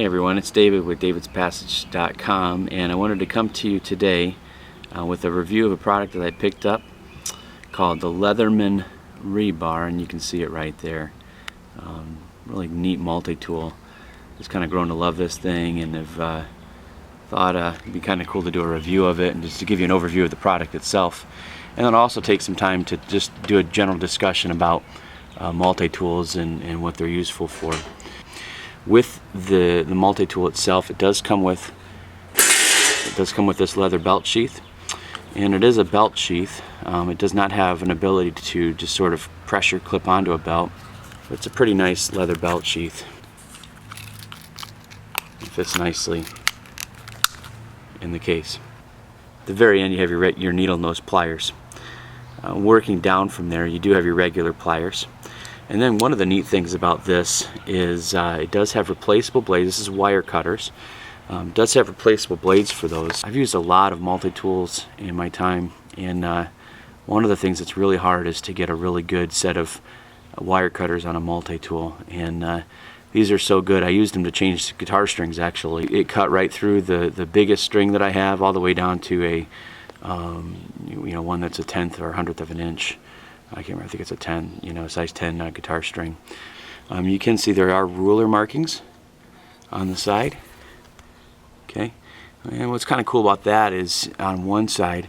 Hey everyone, it's David with davidspassage.com, and I wanted to come to you today with a review of a product that I picked up called the Leatherman Rebar, and you can see it right there. Really neat multi-tool. Just kind of grown to love this thing, and have thought it'd be kind of cool to do a review of it and just to give you an overview of the product itself, and then also take some time to just do a general discussion about multi-tools and what they're useful for. With the multi-tool itself, it does come with this leather belt sheath, and it is a belt sheath. It does not have an ability to just sort of pressure clip onto a belt, but it's a pretty nice leather belt sheath. It fits nicely in the case. At the very end, you have your needle nose pliers. Working down from there, you do have your regular pliers. And then one of the neat things about this is it does have replaceable blades. This is wire cutters. It does have replaceable blades for those. I've used a lot of multi-tools in my time, and one of the things that's really hard is to get a really good set of wire cutters on a multi-tool. And these are so good. I used them to change guitar strings actually. It cut right through the biggest string that I have all the way down to a one that's a 1/10 or 100th of an inch. I can't remember, I think it's a 10, size 10 guitar string. You can see there are ruler markings on the side. Okay, and what's kind of cool about that is on one side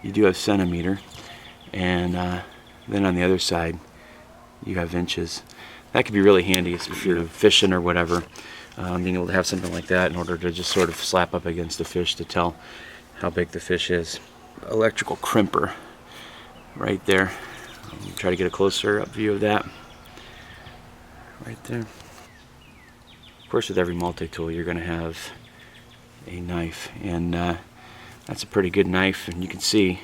you do have centimeter, and then on the other side you have inches. That could be really handy if you're fishing or whatever, being able to have something like that in order to just sort of slap up against the fish to tell how big the fish is. Electrical crimper right there. Try to get a closer up view of that right there. Of course, with every multi-tool you're going to have a knife, and that's a pretty good knife, and you can see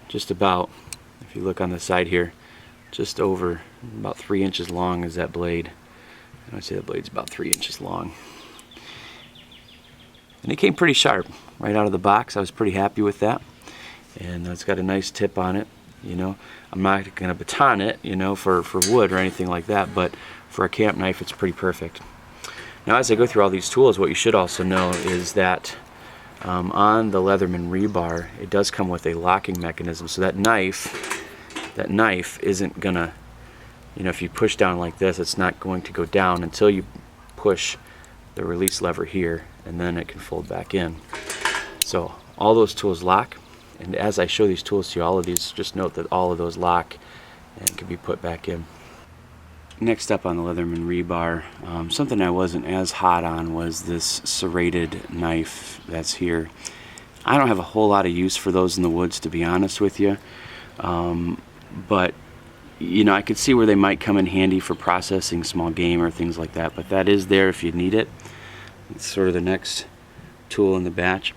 just about, if you look on the side here, just over about 3 inches long is that blade. And I'd say the blade's about 3 inches long, and it came pretty sharp right out of the box. I was pretty happy with that, and it's got a nice tip on it. I'm not going to baton it, for wood or anything like that, but for a camp knife it's pretty perfect. Now, as I go through all these tools, what you should also know is that on the Leatherman Rebar, it does come with a locking mechanism, so that knife isn't gonna, if you push down like this, it's not going to go down until you push the release lever here, and then it can fold back in. So all those tools lock. And as I show these tools to you, all of these, just note that all of those lock and can be put back in. Next up on the Leatherman Rebar, something I wasn't as hot on was this serrated knife that's here. I don't have a whole lot of use for those in the woods, to be honest with you. But I could see where they might come in handy for processing small game or things like that. But that is there if you need it. It's sort of the next tool in the batch.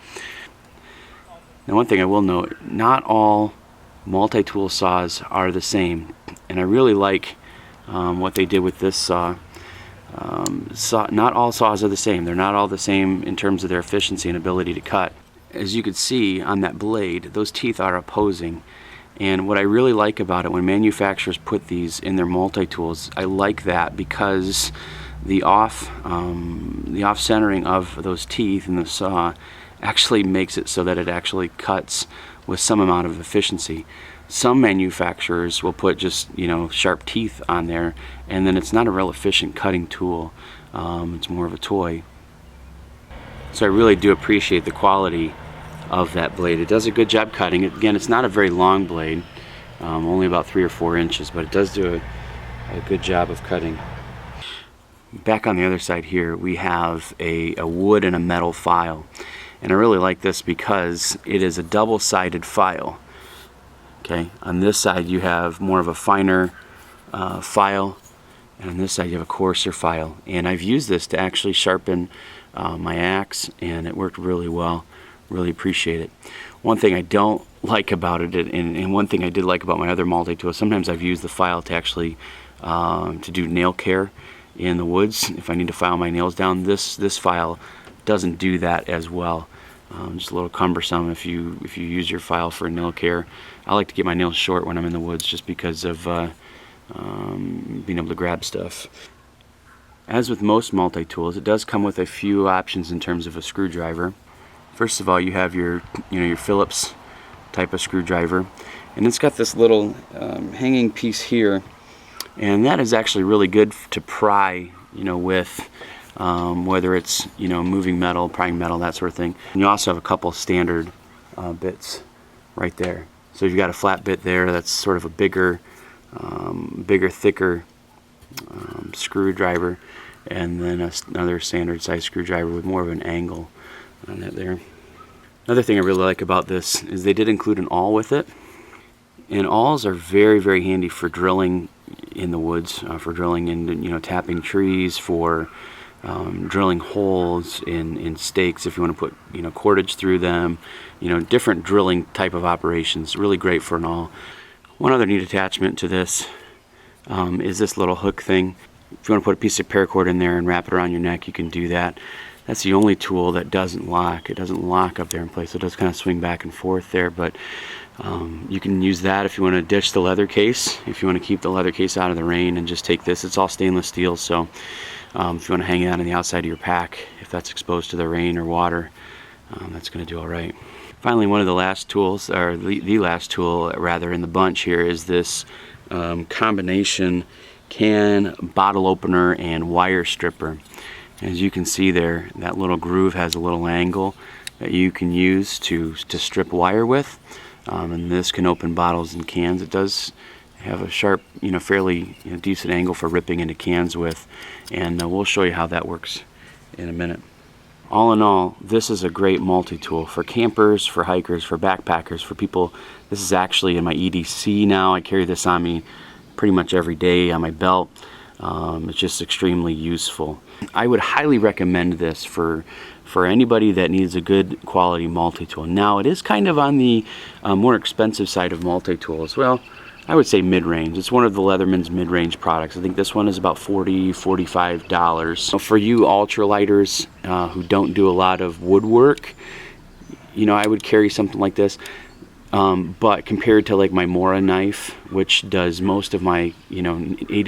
Now, one thing I will note, not all multi-tool saws are the same, and I really like what they did with this saw. Not all saws are the same. They're not all the same in terms of their efficiency and ability to cut. As you can see on that blade, those teeth are opposing, and what I really like about it, when manufacturers put these in their multi-tools, I like that because the off-centering of those teeth in the saw actually makes it so that it actually cuts with some amount of efficiency. Some manufacturers will put just sharp teeth on there, and then it's not a real efficient cutting tool. It's more of a toy. So I really do appreciate the quality of that blade. It does a good job cutting. Again, it's not a very long blade, only about 3 or 4 inches, but it does do a good job of cutting. Back on the other side here, we have a wood and a metal file. And I really like this because it is a double-sided file. Okay, on this side you have more of a finer file, and on this side you have a coarser file. And I've used this to actually sharpen my axe, and it worked really well. Really appreciate it. One thing I don't like about it, and one thing I did like about my other multi-tool, sometimes I've used the file to actually to do nail care in the woods. If I need to file my nails down, this file doesn't do that as well. Just a little cumbersome if you use your file for nail care. I like to get my nails short when I'm in the woods, just because of being able to grab stuff. As with most multi-tools, it does come with a few options in terms of a screwdriver. First of all, you have your Phillips type of screwdriver, and it's got this little hanging piece here, and that is actually really good to pry, with whether it's moving metal, prying metal, that sort of thing. And you also have a couple standard bits right there. So you've got a flat bit there that's sort of a bigger, thicker screwdriver, and then another standard size screwdriver with more of an angle on it there. Another thing I really like about this is they did include an awl with it, and awls are very, very handy for drilling in the woods, for drilling in, tapping trees, for drilling holes in stakes if you want to put cordage through them, different drilling type of operations. Really great for an awl. One other neat attachment to this is this little hook thing. If you want to put a piece of paracord in there and wrap it around your neck, you can do that. That's the only tool that doesn't lock. It doesn't lock up there in place. It does kind of swing back and forth there, but you can use that if you want to ditch the leather case, if you want to keep the leather case out of the rain and just take this. It's all stainless steel, so if you want to hang it out on the outside of your pack, if that's exposed to the rain or water, that's going to do all right. Finally, one of the last tools, or the last tool rather in the bunch here, is this combination can, bottle opener, and wire stripper. As you can see there, that little groove has a little angle that you can use to strip wire with, and this can open bottles and cans. It does have a sharp, fairly decent angle for ripping into cans with, and we'll show you how that works in a minute. All in all, this is a great multi-tool for campers, for hikers, for backpackers, for people. This is actually in my EDC now. I carry this on me pretty much every day on my belt. It's just extremely useful. I would highly recommend this for anybody that needs a good quality multi-tool. Now, it is kind of on the more expensive side of multi-tools. Well, I would say mid-range. It's one of the Leatherman's mid-range products. I think this one is about $40, $45. For you ultralighters who don't do a lot of woodwork, I would carry something like this. But compared to like my Mora knife, which does most of my 80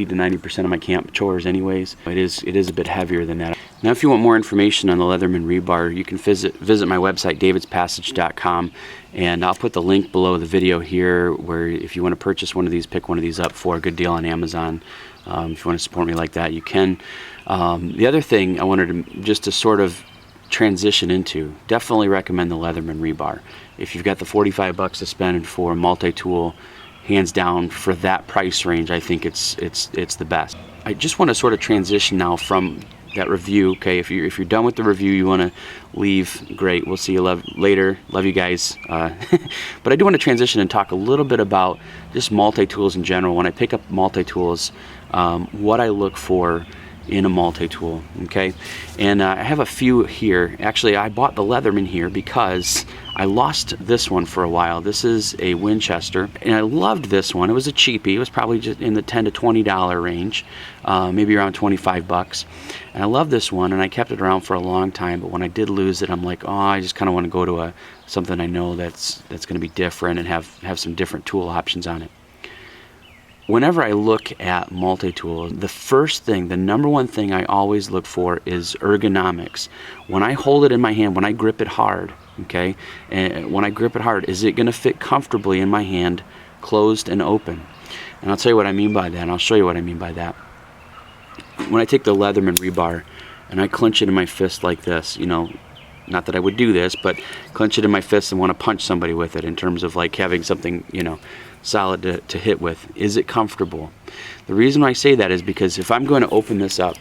to 90% of my camp chores anyways, it is a bit heavier than that. Now, if you want more information on the Leatherman Rebar, you can visit my website, davidspassage.com, and I'll put the link below the video here, where if you want to purchase one of these, pick one of these up for a good deal on Amazon. If you want to support me like that, you can. The other thing I wanted to sort of transition into, definitely recommend the Leatherman Rebar. If you've got the 45 bucks to spend for a multi-tool, hands down, for that price range, I think it's the best. I just want to sort of transition now from that review. Okay, if you're done with the review, you want to leave, great. We'll see you later. Love you guys. But I do want to transition and talk a little bit about just multi-tools in general. When I pick up multi-tools, what I look for in a multi-tool, okay? And I have a few here. Actually, I bought the Leatherman here because I lost this one for a while. This is a Winchester, and I loved this one. It was a cheapie. It was probably just in the $10 to $20 range, maybe around 25 bucks. And I love this one, and I kept it around for a long time, but when I did lose it, I'm like, oh, I just kind of want to go to something I know that's going to be different and have some different tool options on it. Whenever I look at multi-tools, the number one thing I always look for is ergonomics. When I hold it in my hand, when I grip it hard, okay, and when I grip it hard, is it going to fit comfortably in my hand, closed and open? And I'll tell you what I mean by that, and I'll show you what I mean by that. When I take the Leatherman Rebar and I clench it in my fist like this, not that I would do this, but clench it in my fist and want to punch somebody with it, in terms of like having something, solid to hit with. Is it comfortable? The reason I say that is because if I'm going to open this up,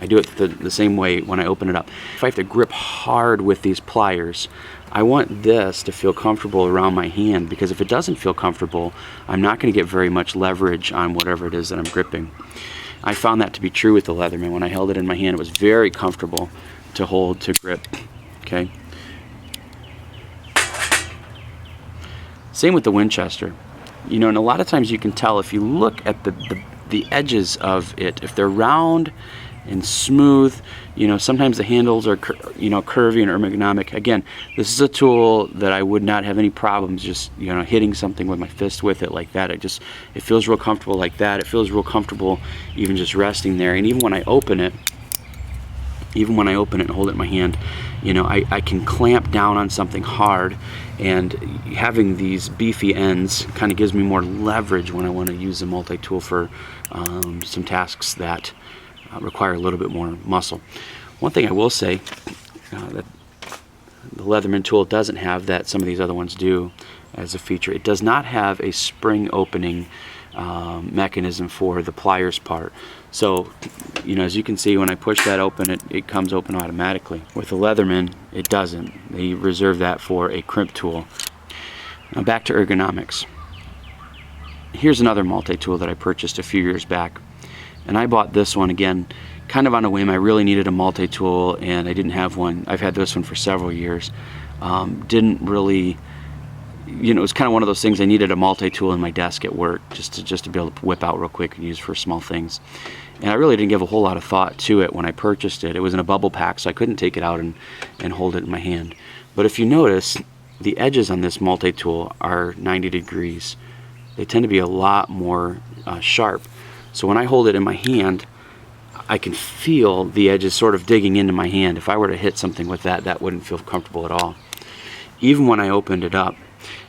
I do it the same way when I open it up. If I have to grip hard with these pliers, I want this to feel comfortable around my hand, because if it doesn't feel comfortable, I'm not going to get very much leverage on whatever it is that I'm gripping. I found that to be true with the Leatherman. When I held it in my hand, it was very comfortable to hold, to grip, okay? Same with the Winchester. And a lot of times you can tell if you look at the edges of it, if they're round and smooth. You know, sometimes the handles are curvy and ergonomic. Again, this is a tool that I would not have any problems just hitting something with my fist with it like that. It feels real comfortable like that. It feels real comfortable even just resting there. And even when I open it and hold it in my hand, I can clamp down on something hard, and having these beefy ends kind of gives me more leverage when I want to use the multi-tool for some tasks that require a little bit more muscle. One thing I will say that the Leatherman tool doesn't have that some of these other ones do as a feature. It does not have a spring opening mechanism for the pliers part. So, as you can see, when I push that open, it comes open automatically. With the Leatherman, it doesn't. They reserve that for a crimp tool. Now back to ergonomics. Here's another multi-tool that I purchased a few years back. And I bought this one, again, kind of on a whim. I really needed a multi-tool, and I didn't have one. I've had this one for several years. Didn't really... it was kind of one of those things. I needed a multi-tool in my desk at work just to be able to whip out real quick and use for small things. And I really didn't give a whole lot of thought to it when I purchased it. It was in a bubble pack, so I couldn't take it out and hold it in my hand. But if you notice, the edges on this multi-tool are 90 degrees. They tend to be a lot more sharp. So when I hold it in my hand, I can feel the edges sort of digging into my hand. If I were to hit something with that, that wouldn't feel comfortable at all. Even when I opened it up,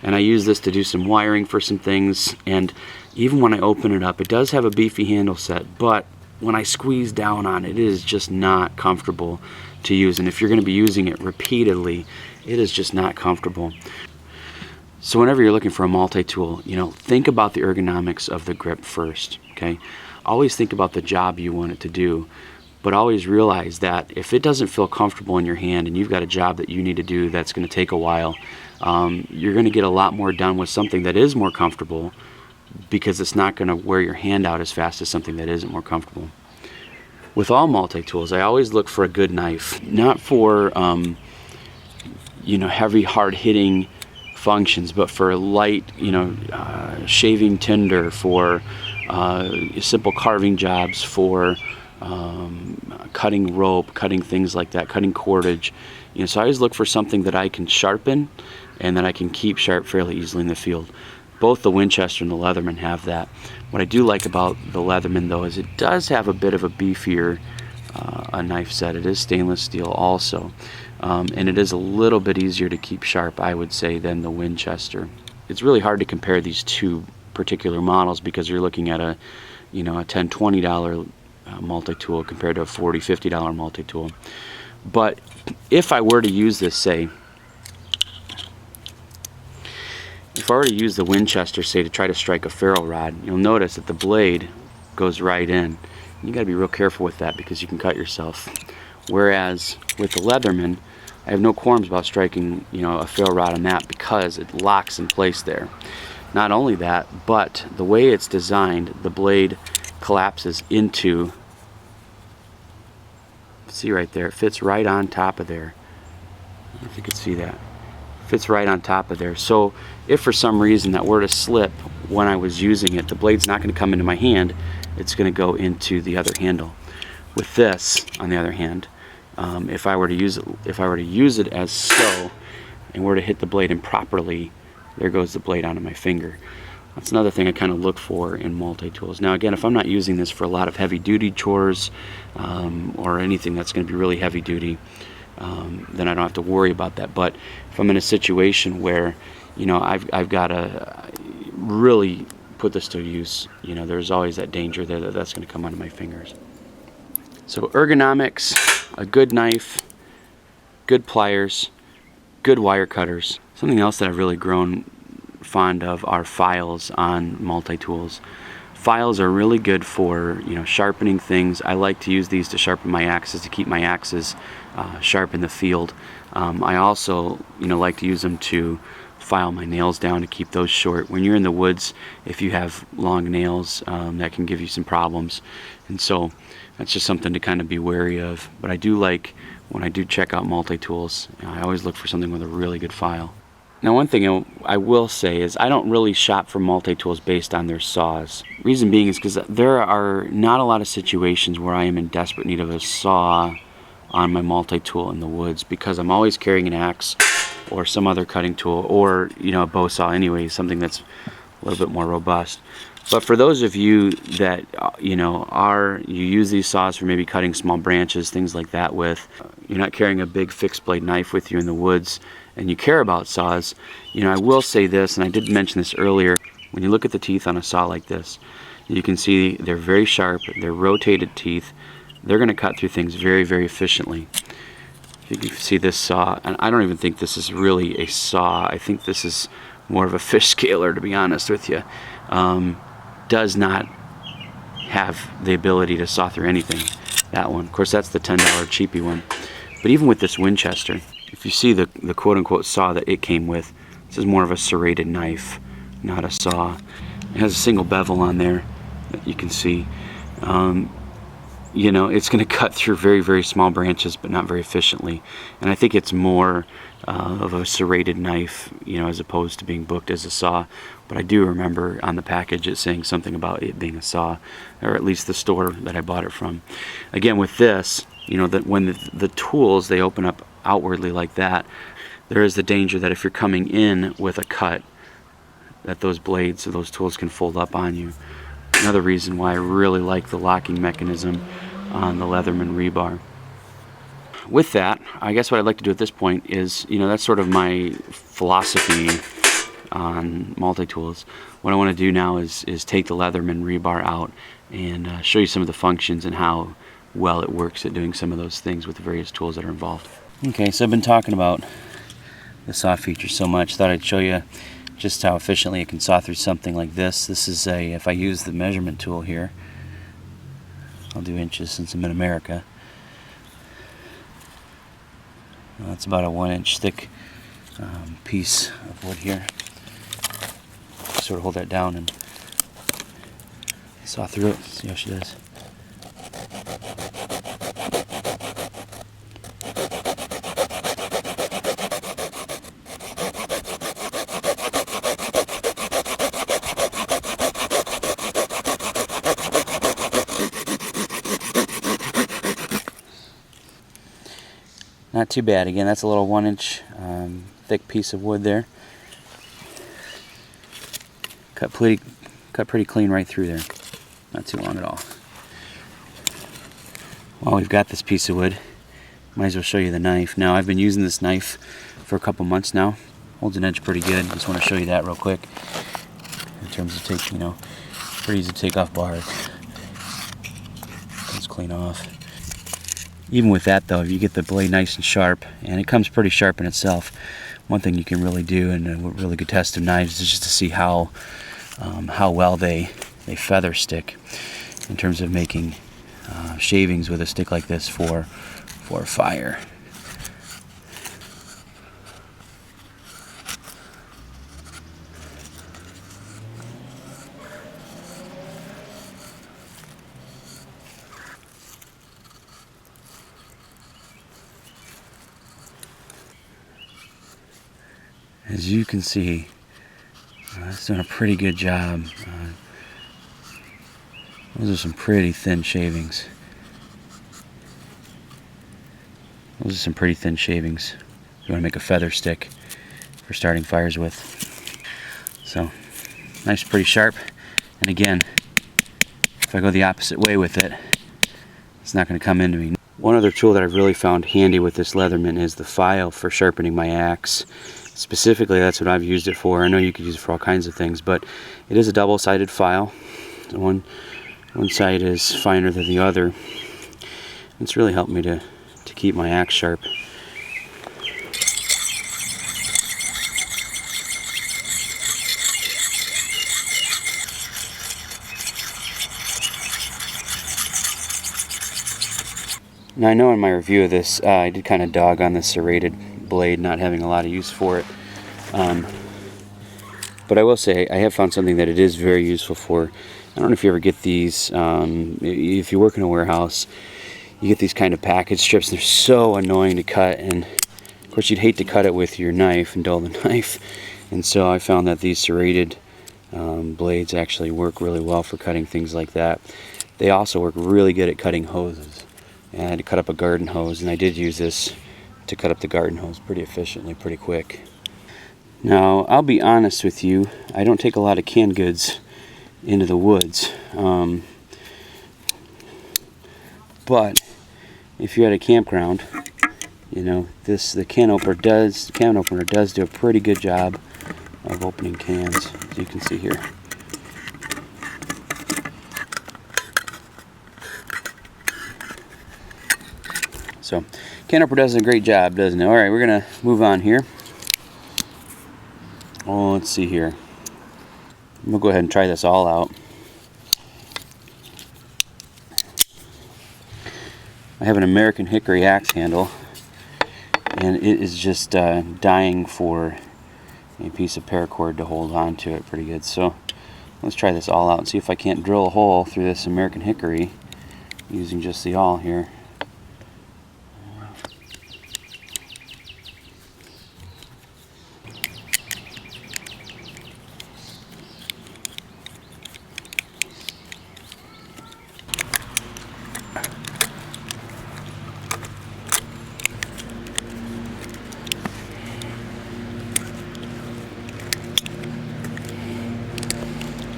and I use this to do some wiring for some things, and even when I open it up, it does have a beefy handle set, but when I squeeze down on it, it is just not comfortable to use. And if you're going to be using it repeatedly, it is just not comfortable. So whenever you're looking for a multi-tool, think about the ergonomics of the grip first, okay? Always think about the job you want it to do, but always realize that if it doesn't feel comfortable in your hand and you've got a job that you need to do that's going to take a while, you're going to get a lot more done with something that is more comfortable, because it's not going to wear your hand out as fast as something that isn't more comfortable. With all multi-tools, I always look for a good knife, not for heavy, hard-hitting functions, but for light, shaving tinder, for simple carving jobs, for cutting rope, cutting things like that, cutting cordage. So I always look for something that I can sharpen and that I can keep sharp fairly easily in the field. Both the Winchester and the Leatherman have that. What I do like about the Leatherman, though, is it does have a bit of a beefier a knife set. It is stainless steel also, and it is a little bit easier to keep sharp, I would say, than the Winchester. It's really hard to compare these two particular models because you're looking at a $10, $20 multi-tool compared to a $40, $50 multi-tool. But if I were to use this, say, if I were to use the Winchester, say, to try to strike a ferrule rod, you'll notice that the blade goes right in. You got to be real careful with that because you can cut yourself. Whereas with the Leatherman, I have no qualms about striking, a ferrule rod on that because it locks in place there. Not only that, but the way it's designed, the blade collapses into, see right there, it fits right on top of there. I don't know if you could see that. Fits right on top of there. So if for some reason that were to slip when I was using it, the blade's not going to come into my hand, it's going to go into the other handle. With this, on the other hand, if I were to use it as so and were to hit the blade improperly, there goes the blade onto my finger. That's another thing I kind of look for in multi-tools. Now again, if I'm not using this for a lot of heavy duty chores or anything that's going to be really heavy duty, then I don't have to worry about that. But if I'm in a situation where I've got to really put this to use, there's always that danger there that that's going to come onto my fingers. So ergonomics, a good knife, good pliers, good wire cutters. Something else that I've really grown fond of are files on multi-tools. Files are really good for sharpening things. I like to use these to sharpen my axes, to keep my axes sharp in the field. I also like to use them to file my nails down, to keep those short. When you're in the woods, if you have long nails, that can give you some problems, and so that's just something to kind of be wary of. But I do like, when I do check out multi-tools, I always look for something with a really good file. Now one thing I will say is I don't really shop for multi-tools based on their saws. Reason being is because there are not a lot of situations where I am in desperate need of a saw on my multi-tool in the woods, because I'm always carrying an axe or some other cutting tool, or a bow saw anyway, something that's a little bit more robust. But for those of you that you use these saws for maybe cutting small branches, things like that with, you're not carrying a big fixed blade knife with you in the woods, and you care about saws, I will say this, and I did mention this earlier, when you look at the teeth on a saw like this, you can see they're very sharp, they're rotated teeth, they're going to cut through things very, very efficiently. You can see this saw, and I don't even think this is really a saw. I think this is more of a fish scaler, to be honest with you. Does not have the ability to saw through anything. That one, of course, that's the $10 cheapy one. But even with this Winchester, if you see the quote-unquote saw that it came with, this is more of a serrated knife, not a saw. It has a single bevel on there that you can see. It's going to cut through very, very small branches, but not very efficiently. And I think it's more of a serrated knife, as opposed to being booked as a saw. But I do remember on the package it saying something about it being a saw, or at least the store that I bought it from. Again, with this, that when the tools, they open up outwardly like that, there is the danger that if you're coming in with a cut, that those blades or those tools can fold up on you. Another reason why I really like the locking mechanism on the Leatherman Rebar. With that, I guess what I'd like to do at this point is, that's sort of my philosophy on multi-tools. What I want to do now is take the Leatherman Rebar out and show you some of the functions and how well it works at doing some of those things with the various tools that are involved. Okay, so I've been talking about the saw feature so much, thought I'd show you just how efficiently it can saw through something like this. This is if I use the measurement tool here, I'll do inches since I'm in America. That's about a 1-inch thick piece of wood here. Sort of hold that down and saw through it. See how she does. Not too bad. Again, that's a little 1-inch thick piece of wood there. Cut pretty clean right through there. Not too long at all. While we've got this piece of wood, might as well show you the knife. Now, I've been using this knife for a couple months now. Holds an edge pretty good. Just want to show you that real quick. In terms of pretty easy to take off bars. Comes clean off. Even with that though, if you get the blade nice and sharp, and it comes pretty sharp in itself, one thing you can really do, and a really good test of knives, is just to see how well they feather stick in terms of making shavings with a stick like this for fire. As you can see, it's done a pretty good job. Those are some pretty thin shavings. You want to make a feather stick for starting fires with. So, nice, pretty sharp. And again, if I go the opposite way with it, it's not going to come into me. One other tool that I've really found handy with this Leatherman is the file for sharpening my axe. Specifically, that's what I've used it for. I know you could use it for all kinds of things, but it is a double-sided file. One side is finer than the other. It's really helped me to keep my axe sharp. Now I know in my review of this, I did kind of dog on the serrated blade, not having a lot of use for it. But I will say, I have found something that it is very useful for. I don't know if you ever get these, if you work in a warehouse, you get these kind of package strips. They're so annoying to cut, and of course, you'd hate to cut it with your knife and dull the knife, and so I found that these serrated blades actually work really well for cutting things like that. They also work really good at cutting hoses. And I had to cut up a garden hose, and I did use this to cut up the garden hose pretty efficiently, pretty quick. Now, I'll be honest with you, I don't take a lot of canned goods into the woods. But if you're at a campground, you know, the can opener does do a pretty good job of opening cans, as you can see here. So, can opener does a great job, doesn't it? All right, we're gonna move on here. Oh, let's see here. We'll go ahead and try this all out. I have an American hickory axe handle, and it is just dying for a piece of paracord to hold on to it pretty good. So let's try this all out and see if I can't drill a hole through this American hickory using just the awl here.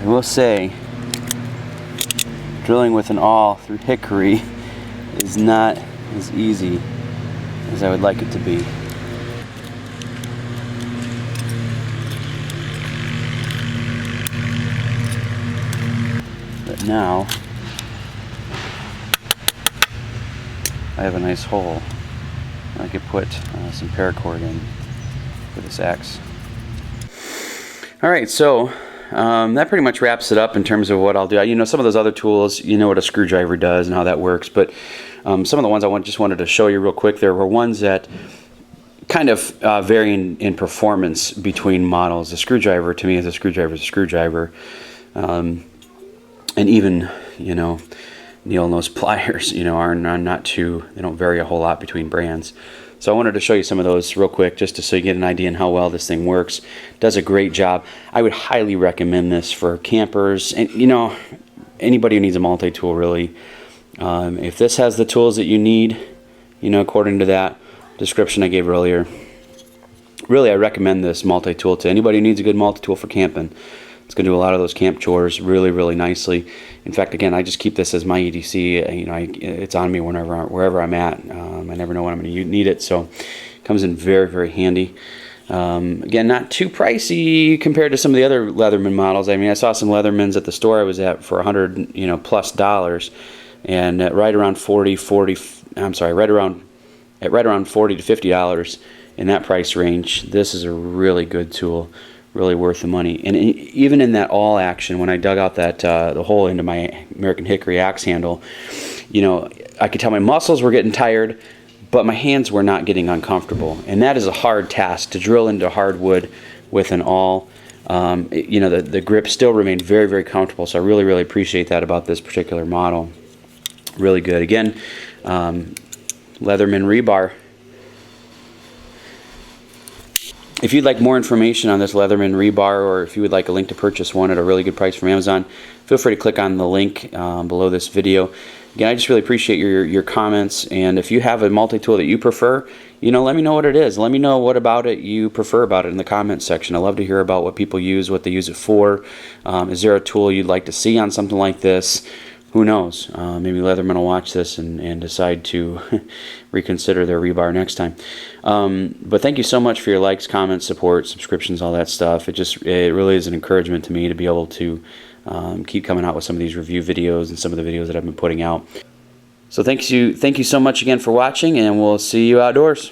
I will say, drilling with an awl through hickory is not as easy as I would like it to be. But now, I have a nice hole, and I could put some paracord in for this axe. Alright, so that pretty much wraps it up in terms of what I'll do. You know, some of those other tools, you know what a screwdriver does and how that works, but some of the ones I just wanted to show you real quick, there were ones that kind of vary in performance between models. A screwdriver, to me, is a screwdriver. And even, you know, needle nose pliers, you know, are not too, they don't vary a whole lot between brands. So I wanted to show you some of those real quick, just so you get an idea on how well this thing works. It does a great job. I would highly recommend this for campers, and you know, anybody who needs a multi-tool really. If this has the tools that you need, you know, according to that description I gave earlier, really I recommend this multi-tool to anybody who needs a good multi-tool for camping. It's going to do a lot of those camp chores really, really nicely. In fact, again, I just keep this as my EDC. You know, it's on me wherever I'm at. I never know when I'm going to need it, so it comes in very, very handy. Again, not too pricey compared to some of the other Leatherman models. I mean, I saw some Leathermans at the store I was at for $100, you know, plus dollars, and at right around $40 to $50 in that price range. This is a really good tool. Really worth the money. And even in that awl action, when I dug out that the hole into my American hickory axe handle, you know, I could tell my muscles were getting tired, but my hands were not getting uncomfortable. And that is a hard task, to drill into hardwood with an awl. You know, the grip still remained very, very comfortable. So I really, really appreciate that about this particular model. Really good. Again, Leatherman Rebar. If you'd like more information on this Leatherman Rebar, or if you would like a link to purchase one at a really good price from Amazon, feel free to click on the link below this video. Again, I just really appreciate your comments, and if you have a multi-tool that you prefer, you know, let me know what it is. Let me know what about it you prefer about it in the comments section. I love to hear about what people use, what they use it for. Is there a tool you'd like to see on something like this? Who knows? Maybe Leatherman will watch this and decide to reconsider their rebar next time. But thank you so much for your likes, comments, support, subscriptions, all that stuff. It really is an encouragement to me to be able to keep coming out with some of these review videos and some of the videos that I've been putting out. So thank you so much again for watching, and we'll see you outdoors.